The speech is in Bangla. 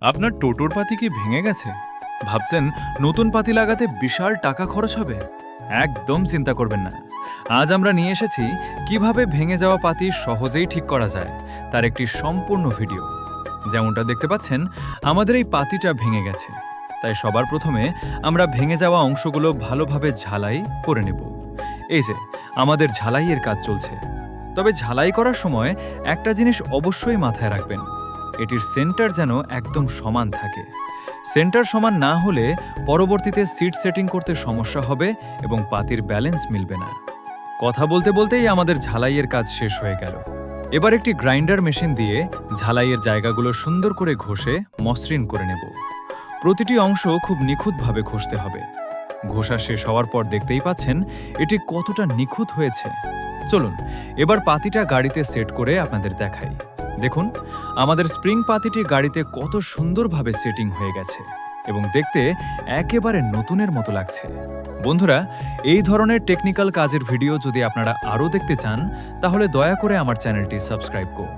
আপনার টোটোর পাতি কি ভেঙে গেছে? ভাবছেন নতুন পাতি লাগাতে বিশাল টাকা খরচ হবে? একদম চিন্তা করবেন না। আজ আমরা নিয়ে এসেছি কিভাবে ভেঙে যাওয়া পাতি সহজেই ঠিক করা যায় তার একটি সম্পূর্ণ ভিডিও। যেমনটা দেখতে পাচ্ছেন, আমাদের এই পাতিটা ভেঙে গেছে, তাই সবার প্রথমে আমরা ভেঙে যাওয়া অংশগুলো ভালোভাবে ঝালাই করে নেব। এই যে আমাদের ঝালাইয়ের কাজ চলছে। তবে ঝালাই করার সময় একটা জিনিস অবশ্যই মাথায় রাখবেন, এটির সেন্টার যেন একদম সমান থাকে। সেন্টার সমান না হলে পরবর্তীতে সিট সেটিং করতে সমস্যা হবে এবং পাতির ব্যালেন্স মিলবে না। কথা বলতে বলতেই আমাদের ঝালাইয়ের কাজ শেষ হয়ে গেল। এবার একটি গ্রাইন্ডার মেশিন দিয়ে ঝালাইয়ের জায়গাগুলো সুন্দর করে ঘষে মসৃণ করে নেব। প্রতিটি অংশ খুব নিখুঁতভাবে ঘষতে হবে। ঘষা শেষ হওয়ার পর দেখতেই পাচ্ছেন এটি কতটা নিখুঁত হয়েছে। চলুন এবার পাতিটা গাড়িতে সেট করে আপনাদের দেখাই। দেখুন, আমাদের স্প্রিং পাতিটি গাড়িতে কত সুন্দরভাবে সেটিং হয়ে গেছে এবং দেখতে একেবারে নতুনের মতো লাগছে। বন্ধুরা, এই ধরনের টেকনিক্যাল কাজের ভিডিও যদি আপনারা আরও দেখতে চান, তাহলে দয়া করে আমার চ্যানেলটি সাবস্ক্রাইব করুন।